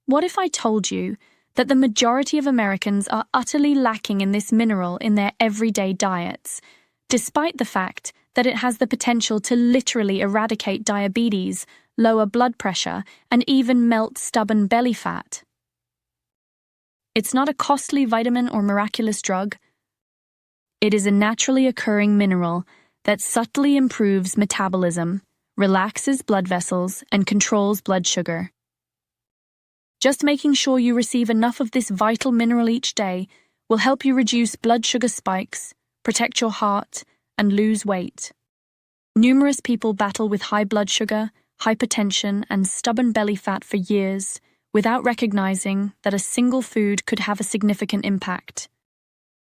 What if I told you that the majority of Americans are utterly lacking in this mineral in their everyday diets, despite the fact that it has the potential to literally eradicate diabetes, lower blood pressure, and even melt stubborn belly fat? It's not a costly vitamin or miraculous drug. It is a naturally occurring mineral that subtly improves metabolism, relaxes blood vessels, and controls blood sugar. Just making sure you receive enough of this vital mineral each day will help you reduce blood sugar spikes, protect your heart, and lose weight. Numerous people battle with high blood sugar, hypertension, and stubborn belly fat for years without recognizing that a single food could have a significant impact.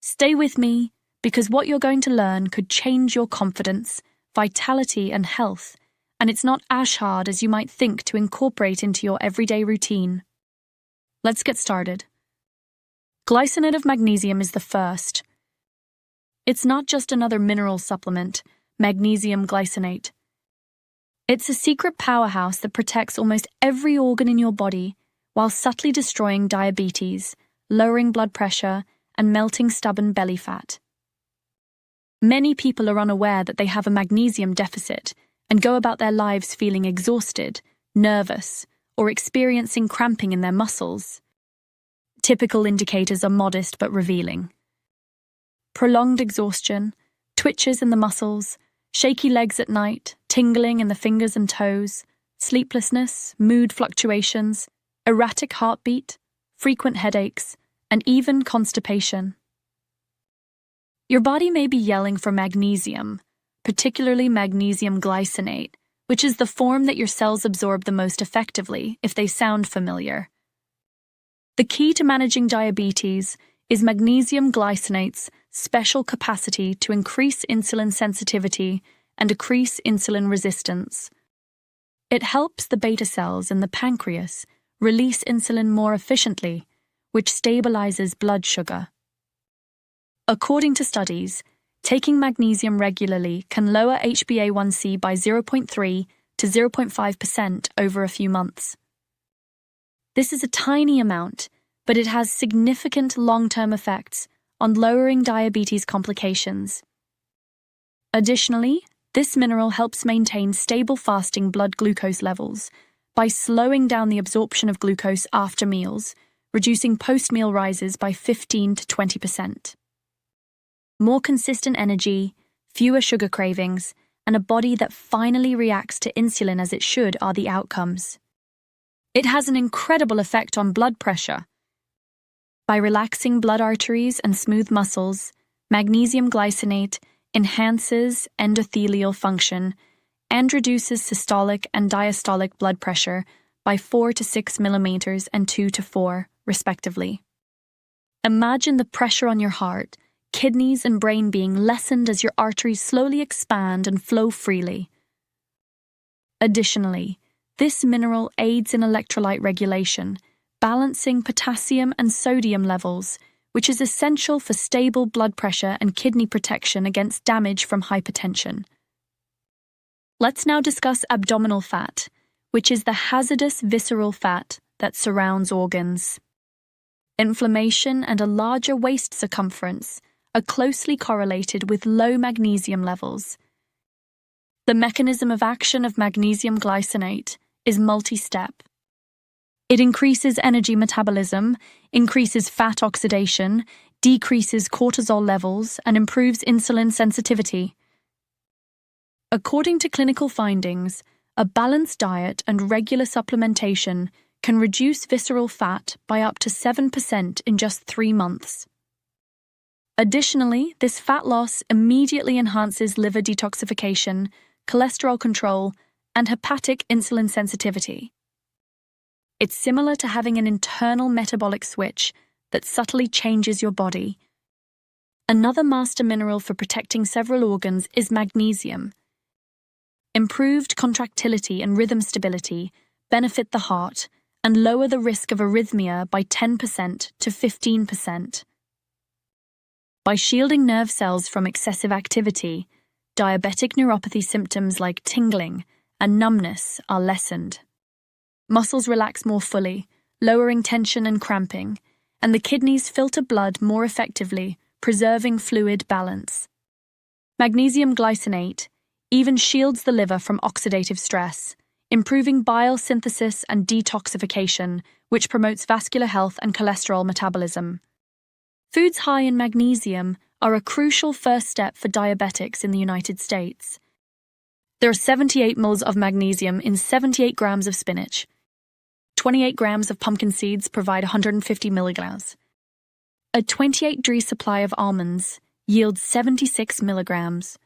Stay with me, because what you're going to learn could change your confidence, vitality, and health, and it's not as hard as you might think to incorporate into your everyday routine. Let's get started. Glycinate of magnesium is the first. It's not just another mineral supplement, magnesium glycinate. It's a secret powerhouse that protects almost every organ in your body while subtly destroying diabetes, lowering blood pressure, and melting stubborn belly fat. Many people are unaware that they have a magnesium deficit and go about their lives feeling exhausted, nervous, or experiencing cramping in their muscles. Typical indicators are modest but revealing. Prolonged exhaustion, twitches in the muscles, shaky legs at night, tingling in the fingers and toes, sleeplessness, mood fluctuations, erratic heartbeat, frequent headaches, and even constipation. Your body may be yelling for magnesium, particularly magnesium glycinate, which is the form that your cells absorb the most effectively if they sound familiar. The key to managing diabetes is magnesium glycinate's special capacity to increase insulin sensitivity and decrease insulin resistance. It helps the beta cells in the pancreas release insulin more efficiently, which stabilizes blood sugar. According to studies, taking magnesium regularly can lower HbA1c by 0.3 to 0.5% over a few months. This is a tiny amount, but it has significant long-term effects on lowering diabetes complications. Additionally, this mineral helps maintain stable fasting blood glucose levels by slowing down the absorption of glucose after meals, reducing post-meal rises by 15 to 20%. More consistent energy, fewer sugar cravings, and a body that finally reacts to insulin as it should are the outcomes. It has an incredible effect on blood pressure. By relaxing blood arteries and smooth muscles, magnesium glycinate enhances endothelial function and reduces systolic and diastolic blood pressure by 4 to 6 millimeters and 2 to 4, respectively. Imagine the pressure on your heart, kidneys, and brain being lessened as your arteries slowly expand and flow freely. Additionally, this mineral aids in electrolyte regulation, balancing potassium and sodium levels, which is essential for stable blood pressure and kidney protection against damage from hypertension. Let's now discuss abdominal fat, which is the hazardous visceral fat that surrounds organs. Inflammation and a larger waist circumference are closely correlated with low magnesium levels. The mechanism of action of magnesium glycinate is multi-step. It increases energy metabolism, increases fat oxidation, decreases cortisol levels, and improves insulin sensitivity. According to clinical findings, a balanced diet and regular supplementation can reduce visceral fat by up to 7% in just 3 months. Additionally, this fat loss immediately enhances liver detoxification, cholesterol control, and hepatic insulin sensitivity. It's similar to having an internal metabolic switch that subtly changes your body. Another master mineral for protecting several organs is magnesium. Improved contractility and rhythm stability benefit the heart and lower the risk of arrhythmia by 10% to 15%. By shielding nerve cells from excessive activity, diabetic neuropathy symptoms like tingling and numbness are lessened. Muscles relax more fully, lowering tension and cramping, and the kidneys filter blood more effectively, preserving fluid balance. Magnesium glycinate even shields the liver from oxidative stress, improving bile synthesis and detoxification, which promotes vascular health and cholesterol metabolism. Foods high in magnesium are a crucial first step for diabetics in the United States. There are 78 ml of magnesium in 78 grams of spinach. 28 grams of pumpkin seeds provide 150 milligrams. A 28-day supply of almonds yields 76 milligrams.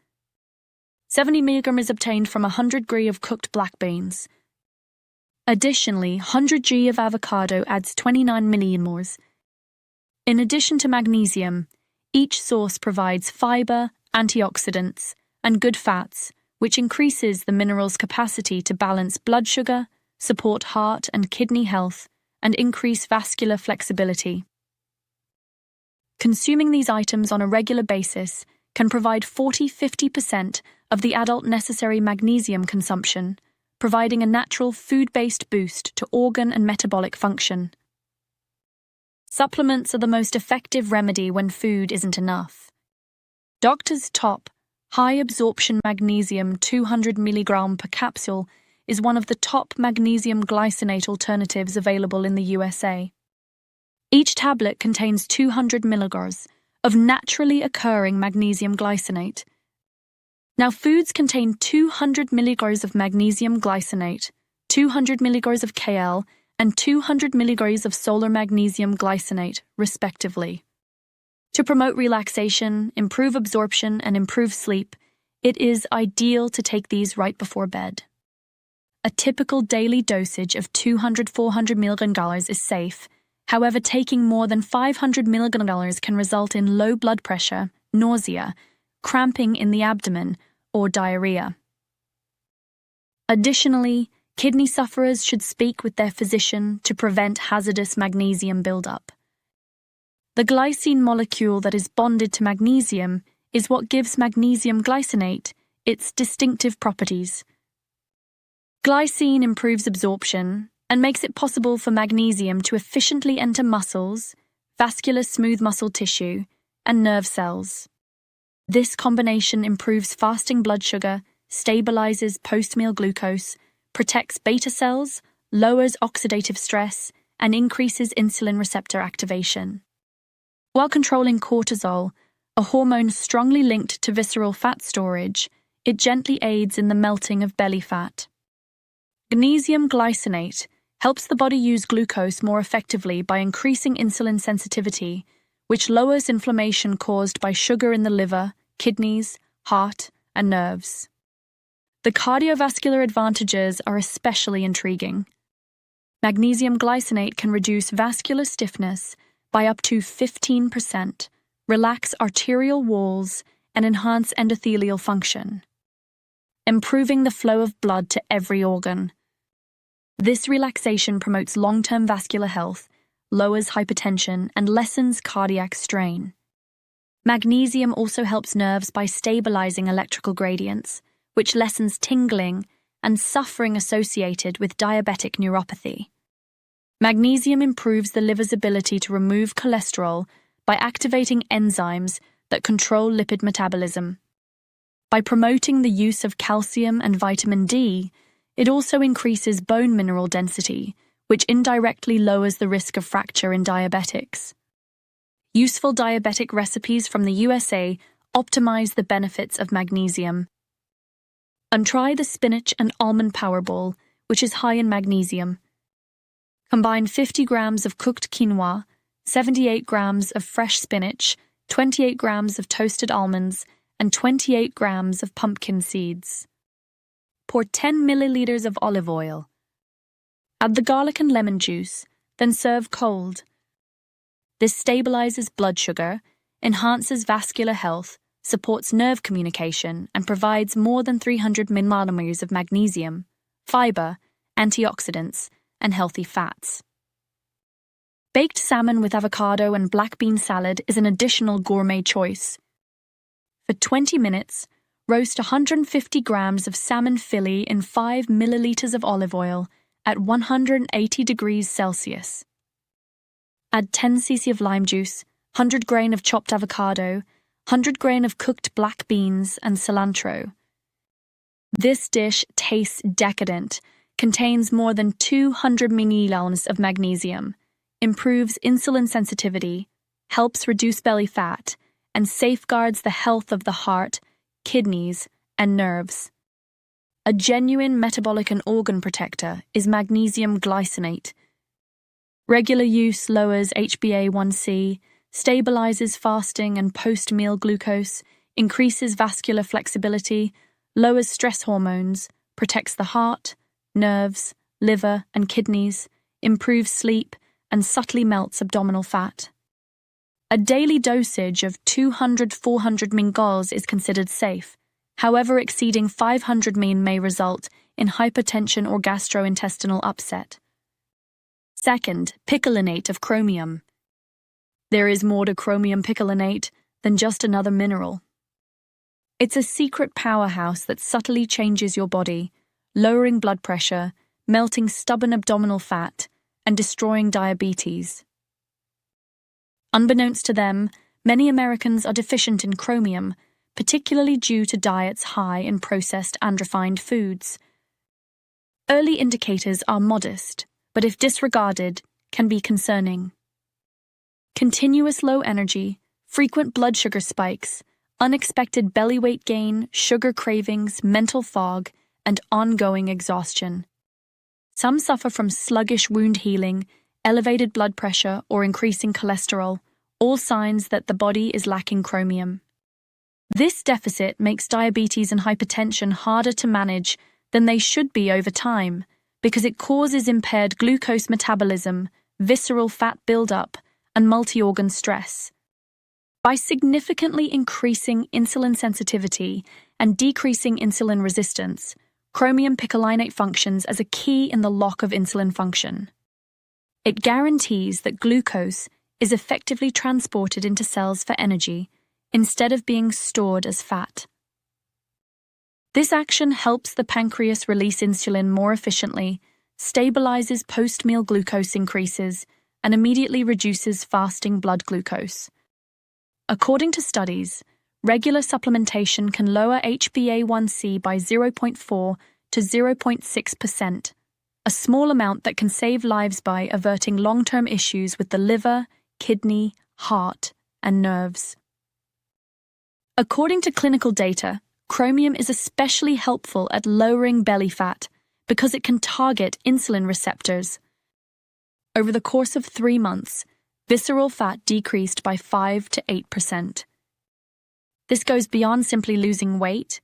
70 milligrams is obtained from 100 g of cooked black beans. Additionally, 100 g of avocado adds 29 millimoles. In addition to magnesium, each source provides fiber, antioxidants, and good fats, which increases the mineral's capacity to balance blood sugar, support heart and kidney health, and increase vascular flexibility. Consuming these items on a regular basis can provide 40–50% of the adult necessary magnesium consumption, providing a natural food-based boost to organ and metabolic function. Supplements are the most effective remedy when food isn't enough. Doctors Top high-absorption magnesium 200 mg per capsule is one of the top magnesium glycinate alternatives available in the USA. Each tablet contains 200 mg of naturally occurring magnesium glycinate. Now, foods contain 200 mg of magnesium glycinate, 200 mg of Kl, and 200 mg of solar magnesium glycinate, respectively. To promote relaxation, improve absorption, and improve sleep, it is ideal to take these right before bed. A typical daily dosage of 200–400 mg is safe. However, taking more than 500 mg can result in low blood pressure, nausea, cramping in the abdomen, or diarrhea. Additionally, kidney sufferers should speak with their physician to prevent hazardous magnesium buildup. The glycine molecule that is bonded to magnesium is what gives magnesium glycinate its distinctive properties. Glycine improves absorption and makes it possible for magnesium to efficiently enter muscles, vascular smooth muscle tissue, and nerve cells. This combination improves fasting blood sugar, stabilizes post-meal glucose, protects beta cells, lowers oxidative stress, and increases insulin receptor activation. While controlling cortisol, a hormone strongly linked to visceral fat storage, it gently aids in the melting of belly fat. Magnesium glycinate helps the body use glucose more effectively by increasing insulin sensitivity, which lowers inflammation caused by sugar in the liver, kidneys, heart, and nerves. The cardiovascular advantages are especially intriguing. Magnesium glycinate can reduce vascular stiffness by up to 15%, relax arterial walls, and enhance endothelial function, improving the flow of blood to every organ. This relaxation promotes long-term vascular health, lowers hypertension, and lessens cardiac strain. Magnesium also helps nerves by stabilizing electrical gradients, which lessens tingling and suffering associated with diabetic neuropathy. Magnesium improves the liver's ability to remove cholesterol by activating enzymes that control lipid metabolism. By promoting the use of calcium and vitamin D, it also increases bone mineral density, which indirectly lowers the risk of fracture in diabetics. Useful diabetic recipes from the USA optimize the benefits of magnesium. And try the spinach and almond powerball, which is high in magnesium. Combine 50 grams of cooked quinoa, 78 grams of fresh spinach, 28 grams of toasted almonds, and 28 grams of pumpkin seeds. Pour 10 milliliters of olive oil. Add the garlic and lemon juice, then serve cold. This stabilizes blood sugar, enhances vascular health, supports nerve communication, and provides more than 300 millimoles of magnesium, fiber, antioxidants, and healthy fats. Baked salmon with avocado and black bean salad is an additional gourmet choice. For 20 minutes, roast 150 grams of salmon fillet in 5 milliliters of olive oil at 180 degrees Celsius. Add 10 cc of lime juice, 100 grain of chopped avocado, 100 grain of cooked black beans, and cilantro. This dish tastes decadent, contains more than 200 milliliters of magnesium, improves insulin sensitivity, helps reduce belly fat, and safeguards the health of the heart, kidneys, and nerves. A genuine metabolic and organ protector is magnesium glycinate. Regular use lowers HbA1c, stabilizes fasting and post-meal glucose, increases vascular flexibility, lowers stress hormones, protects the heart, nerves, liver, and kidneys, improves sleep, and subtly melts abdominal fat. A daily dosage of 200-400 mg is considered safe. However, exceeding 500 mg may result in hypertension or gastrointestinal upset. Second, picolinate of chromium. There is more to chromium picolinate than just another mineral. It's a secret powerhouse that subtly changes your body, lowering blood pressure, melting stubborn abdominal fat, and destroying diabetes. Unbeknownst to them, many Americans are deficient in chromium, particularly due to diets high in processed and refined foods. Early indicators are modest, but if disregarded, can be concerning. Continuous low energy, frequent blood sugar spikes, unexpected belly weight gain, sugar cravings, mental fog, and ongoing exhaustion. Some suffer from sluggish wound healing, elevated blood pressure, or increasing cholesterol, all signs that the body is lacking chromium. This deficit makes diabetes and hypertension harder to manage than they should be over time because it causes impaired glucose metabolism, visceral fat buildup, and multi-organ stress. By significantly increasing insulin sensitivity and decreasing insulin resistance, chromium picolinate functions as a key in the lock of insulin function. It guarantees that glucose is effectively transported into cells for energy instead of being stored as fat. This action helps the pancreas release insulin more efficiently, stabilizes post-meal glucose increases, and immediately reduces fasting blood glucose. According to studies, regular supplementation can lower HbA1c by 0.4 to 0.6%, a small amount that can save lives by averting long-term issues with the liver, kidney, heart, and nerves. According to clinical data, chromium is especially helpful at lowering belly fat because it can target insulin receptors. Over the course of 3 months, visceral fat decreased by 5 to 8%. This goes beyond simply losing weight.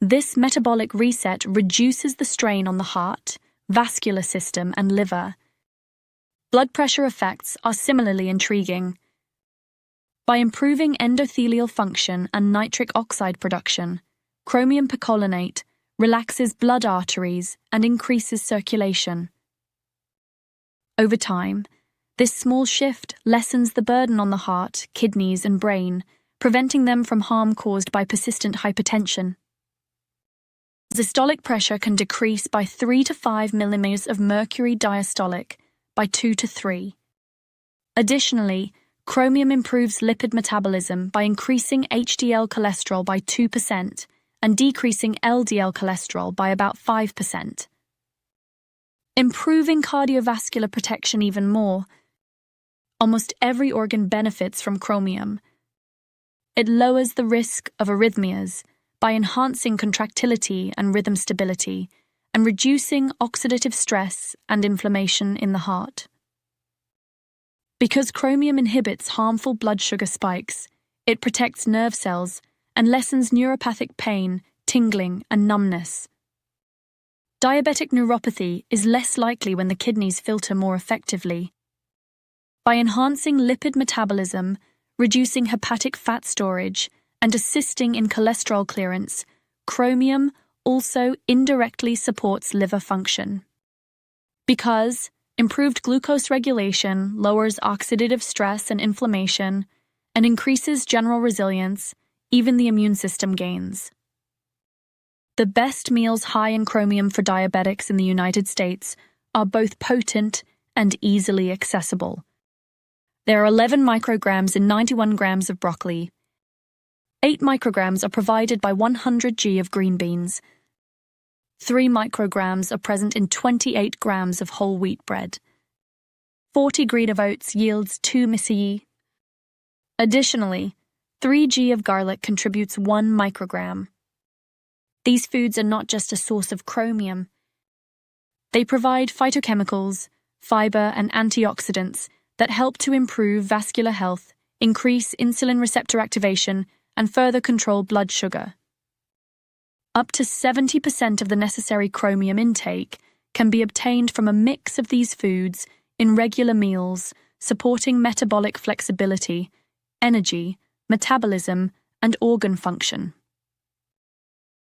This metabolic reset reduces the strain on the heart, vascular system, and liver. Blood pressure effects are similarly intriguing. By improving endothelial function and nitric oxide production, chromium picolinate relaxes blood arteries and increases circulation. Over time, this small shift lessens the burden on the heart, kidneys, and brain, preventing them from harm caused by persistent hypertension. Systolic pressure can decrease by 3 to 5 millimeters of mercury diastolic by 2 to 3. Additionally, chromium improves lipid metabolism by increasing HDL cholesterol by 2% and decreasing LDL cholesterol by about 5%. Improving cardiovascular protection even more. Almost every organ benefits from chromium. It lowers the risk of arrhythmias by enhancing contractility and rhythm stability and reducing oxidative stress and inflammation in the heart. Because chromium inhibits harmful blood sugar spikes, it protects nerve cells and lessens neuropathic pain, tingling, and numbness. Diabetic neuropathy is less likely when the kidneys filter more effectively. By enhancing lipid metabolism, reducing hepatic fat storage, and assisting in cholesterol clearance, chromium also indirectly supports liver function. Because improved glucose regulation lowers oxidative stress and inflammation and increases general resilience, even the immune system gains. The best meals high in chromium for diabetics in the United States are both potent and easily accessible. There are 11 micrograms in 91 grams of broccoli. 8 micrograms are provided by 100 g of green beans. 3 micrograms are present in 28 grams of whole wheat bread. 40 g of oats yields 2 microgram. Additionally, 3 g of garlic contributes 1 microgram. These foods are not just a source of chromium. They provide phytochemicals, fiber, and antioxidants that help to improve vascular health, increase insulin receptor activation, and further control blood sugar. Up to 70% of the necessary chromium intake can be obtained from a mix of these foods in regular meals, supporting metabolic flexibility, energy, metabolism, and organ function.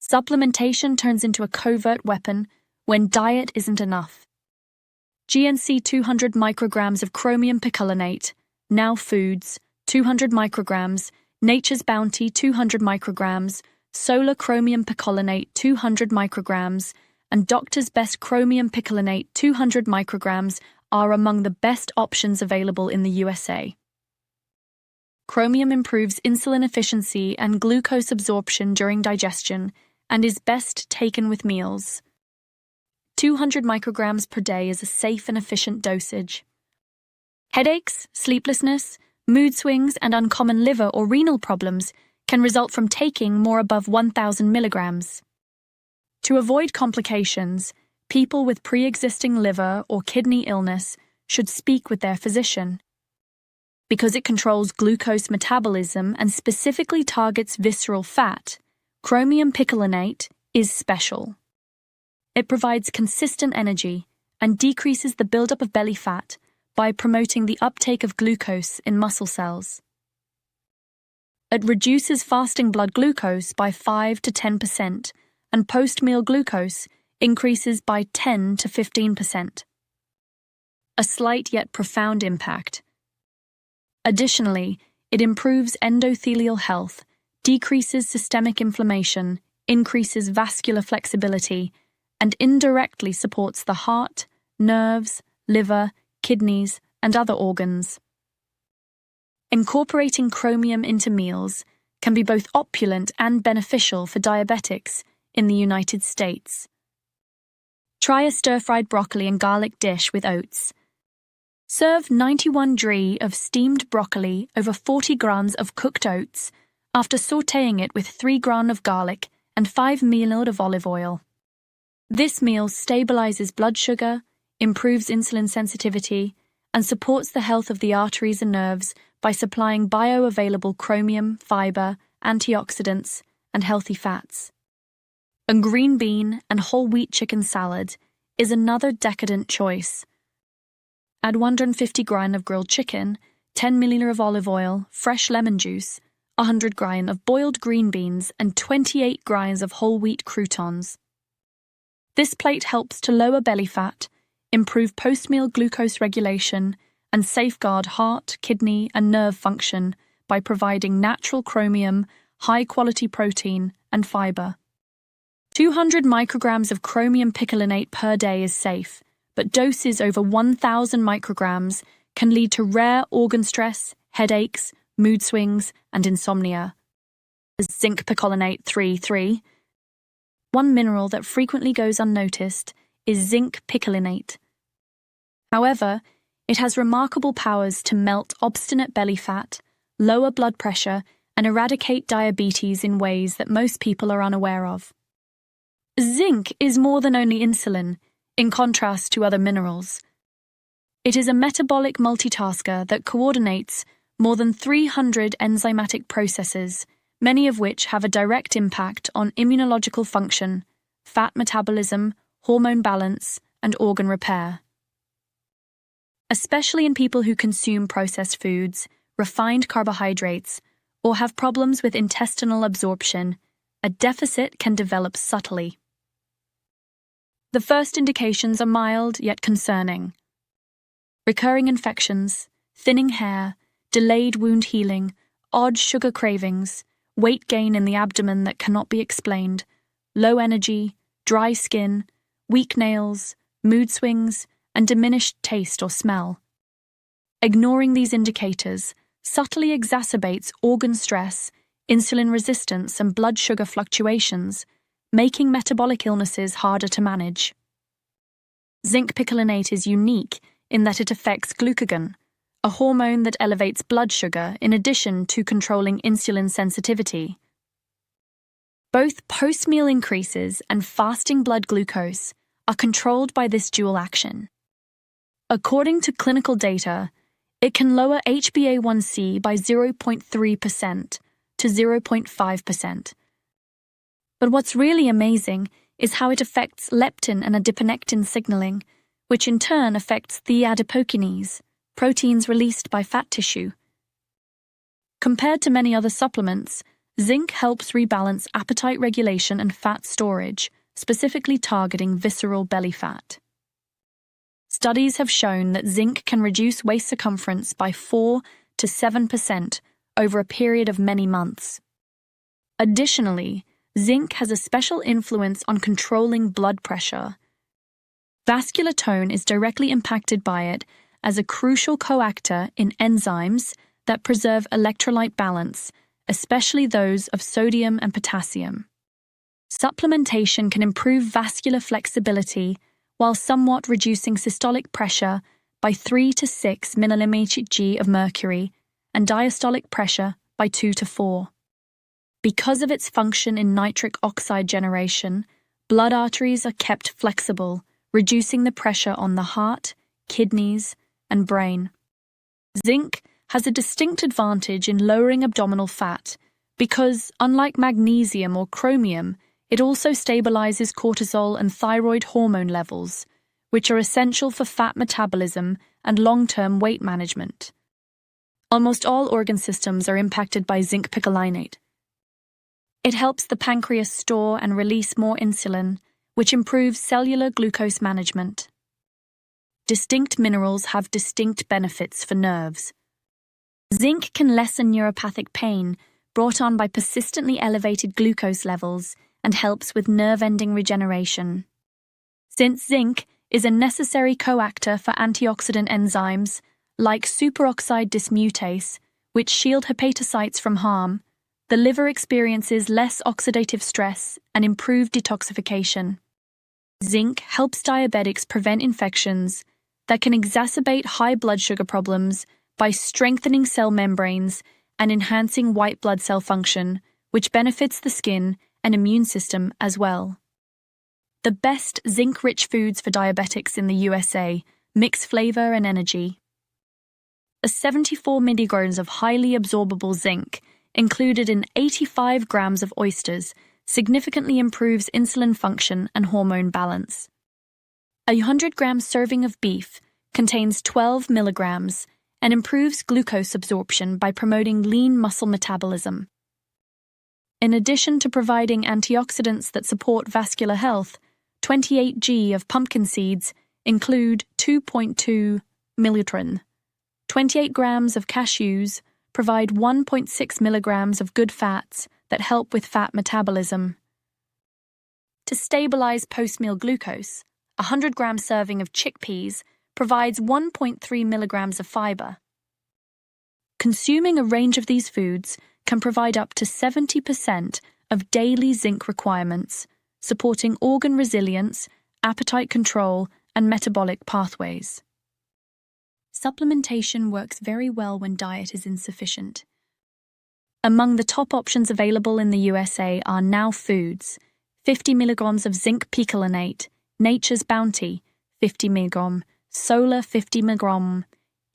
Supplementation turns into a covert weapon when diet isn't enough. GNC 200 micrograms of chromium picolinate, Now Foods, 200 micrograms, Nature's Bounty 200 micrograms, Solar Chromium Picolinate 200 micrograms, and Doctor's Best Chromium Picolinate 200 micrograms are among the best options available in the USA. Chromium improves insulin efficiency and glucose absorption during digestion and is best taken with meals. 200 micrograms per day is a safe and efficient dosage. Headaches, sleeplessness, mood swings, and uncommon liver or renal problems can result from taking more above 1,000 milligrams. To avoid complications, people with pre-existing liver or kidney illness should speak with their physician. Because it controls glucose metabolism and specifically targets visceral fat, chromium picolinate is special. It provides consistent energy and decreases the buildup of belly fat by promoting the uptake of glucose in muscle cells. It reduces fasting blood glucose by 5 to 10%, and post-meal glucose increases by 10 to 15%. A slight yet profound impact. Additionally, it improves endothelial health, decreases systemic inflammation, increases vascular flexibility, and indirectly supports the heart, nerves, liver, kidneys, and other organs. Incorporating chromium into meals can be both opulent and beneficial for diabetics in the United States. Try a stir-fried broccoli and garlic dish with oats. Serve 91 g of steamed broccoli over 40 grams of cooked oats after sautéing it with 3 grams of garlic and 5 ml of olive oil. This meal stabilizes blood sugar, improves insulin sensitivity, and supports the health of the arteries and nerves by supplying bioavailable chromium, fiber, antioxidants, and healthy fats. A green bean and whole wheat chicken salad is another decadent choice. Add 150 grams of grilled chicken, 10 ml of olive oil, fresh lemon juice, 100 grams of boiled green beans, and 28 grams of whole wheat croutons. This plate helps to lower belly fat, improve post-meal glucose regulation, and safeguard heart, kidney, and nerve function by providing natural chromium, high-quality protein, and fiber. 200 micrograms of chromium picolinate per day is safe, but doses over 1,000 micrograms can lead to rare organ stress, headaches, mood swings, and insomnia. Zinc picolinate 3,3. One mineral that frequently goes unnoticed is zinc picolinate. However, it has remarkable powers to melt obstinate belly fat, lower blood pressure, and eradicate diabetes in ways that most people are unaware of. Zinc is more than only insulin, in contrast to other minerals. It is a metabolic multitasker that coordinates more than 300 enzymatic processes, many of which have a direct impact on immunological function, fat metabolism, hormone balance, and organ repair. Especially in people who consume processed foods, refined carbohydrates, or have problems with intestinal absorption, a deficit can develop subtly. The first indications are mild yet concerning. Recurring infections, thinning hair, delayed wound healing, odd sugar cravings, weight gain in the abdomen that cannot be explained, low energy, dry skin, weak nails, mood swings, and diminished taste or smell. Ignoring these indicators subtly exacerbates organ stress, insulin resistance, and blood sugar fluctuations, making metabolic illnesses harder to manage. Zinc picolinate is unique in that it affects glucagon, a hormone that elevates blood sugar in addition to controlling insulin sensitivity. Both post-meal increases and fasting blood glucose are controlled by this dual action. According to clinical data, it can lower HbA1c by 0.3% to 0.5%. But what's really amazing is how it affects leptin and adiponectin signaling, which in turn affects the adipokinase, proteins released by fat tissue. Compared to many other supplements, zinc helps rebalance appetite regulation and fat storage, specifically targeting visceral belly fat. Studies have shown that zinc can reduce waist circumference by 4 to 7% over a period of many months. Additionally, zinc has a special influence on controlling blood pressure. Vascular tone is directly impacted by it as a crucial coactor in enzymes that preserve electrolyte balance, especially those of sodium and potassium. Supplementation can improve vascular flexibility while somewhat reducing systolic pressure by 3 to 6 mmHg of mercury and diastolic pressure by 2 to 4. Because of its function in nitric oxide generation, blood arteries are kept flexible, reducing the pressure on the heart, kidneys, and brain. Zinc has a distinct advantage in lowering abdominal fat because, unlike magnesium or chromium, it also stabilizes cortisol and thyroid hormone levels, which are essential for fat metabolism and long-term weight management. Almost all organ systems are impacted by zinc picolinate. It helps the pancreas store and release more insulin, which improves cellular glucose management. Distinct minerals have distinct benefits for nerves. Zinc can lessen neuropathic pain brought on by persistently elevated glucose levels and helps with nerve-ending regeneration. Since zinc is a necessary coactor for antioxidant enzymes like superoxide dismutase, which shield hepatocytes from harm, the liver experiences less oxidative stress and improved detoxification. Zinc helps diabetics prevent infections that can exacerbate high blood sugar problems by strengthening cell membranes and enhancing white blood cell function, which benefits the skin and immune system as well. The best zinc-rich foods for diabetics in the USA mix flavor and energy. A 74 milligrams of highly absorbable zinc included in 85 grams of oysters significantly improves insulin function and hormone balance. A 100-gram serving of beef contains 12 milligrams and improves glucose absorption by promoting lean muscle metabolism. In addition to providing antioxidants that support vascular health, 28 g of pumpkin seeds include 2.2 millilitrin. 28 grams of cashews provide 1.6 milligrams of good fats that help with fat metabolism. To stabilize post-meal glucose, a 100-gram serving of chickpeas provides 1.3 milligrams of fiber. Consuming a range of these foods can provide up to 70% of daily zinc requirements, supporting organ resilience, appetite control, and metabolic pathways. Supplementation works very well when diet is insufficient. Among the top options available in the USA are Now Foods, 50 milligrams of zinc picolinate, Nature's Bounty, 50 milligram, Solar 50 milligram,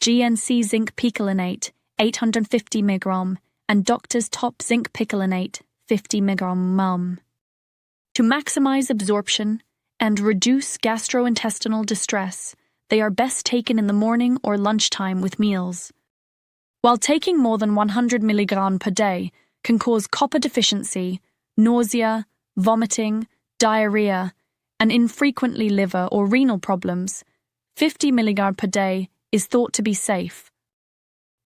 GNC zinc picolinate, 850 milligram, and Doctor's Top zinc picolinate, 50 milligram. To maximize absorption and reduce gastrointestinal distress, they are best taken in the morning or lunchtime with meals. While taking more than 100 milligrams per day can cause copper deficiency, nausea, vomiting, diarrhea, and infrequently liver or renal problems, 50 milligrams per day is thought to be safe.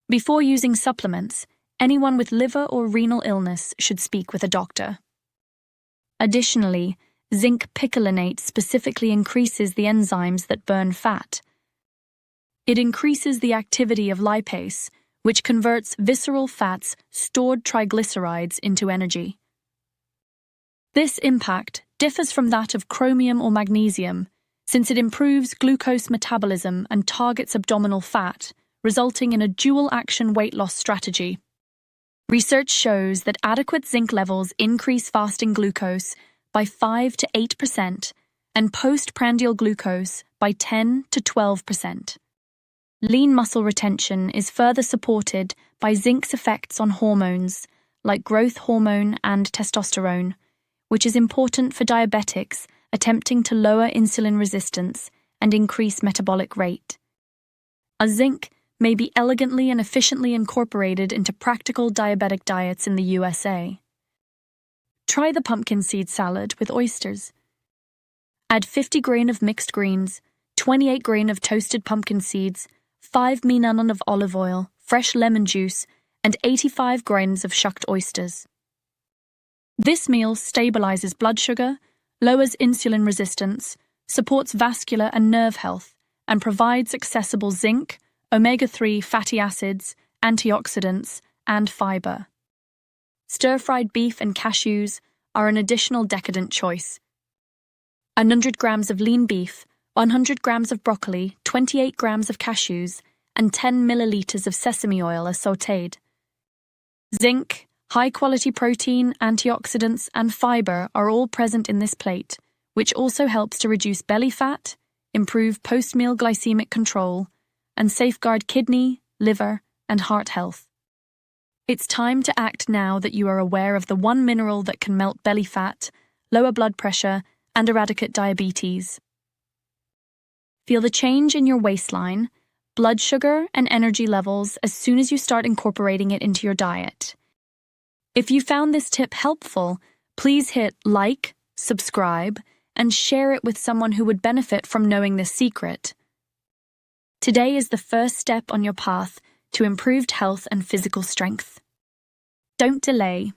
Before using supplements, anyone with liver or renal illness should speak with a doctor. Additionally, zinc picolinate specifically increases the enzymes that burn fat. It increases the activity of lipase, which converts visceral fat's stored triglycerides into energy. This impact differs from that of chromium or magnesium, since it improves glucose metabolism and targets abdominal fat, resulting in a dual-action weight loss strategy. Research shows that adequate zinc levels increase fasting glucose by 5 to 8% and postprandial glucose by 10 to 12%. Lean muscle retention is further supported by zinc's effects on hormones like growth hormone and testosterone, which is important for diabetics attempting to lower insulin resistance and increase metabolic rate. Zinc may be elegantly and efficiently incorporated into practical diabetic diets in the USA. Try the pumpkin seed salad with oysters. Add 50 grain of mixed greens, 28 grain of toasted pumpkin seeds, 5 ml of olive oil, fresh lemon juice, and 85 grains of shucked oysters. This meal stabilizes blood sugar, lowers insulin resistance, supports vascular and nerve health, and provides accessible zinc, omega-3 fatty acids, antioxidants, and fiber. Stir-fried beef and cashews are an additional decadent choice. 100 grams of lean beef, 100 grams of broccoli, 28 grams of cashews, and 10 milliliters of sesame oil are sautéed. Zinc, high-quality protein, antioxidants, and fiber are all present in this plate, which also helps to reduce belly fat, improve post-meal glycemic control, and safeguard kidney, liver, and heart health. It's time to act now that you are aware of the one mineral that can melt belly fat, lower blood pressure, and eradicate diabetes. Feel the change in your waistline, blood sugar, and energy levels as soon as you start incorporating it into your diet. If you found this tip helpful, please hit like, subscribe, and share it with someone who would benefit from knowing this secret. Today is the first step on your path to improved health and physical strength. Don't delay.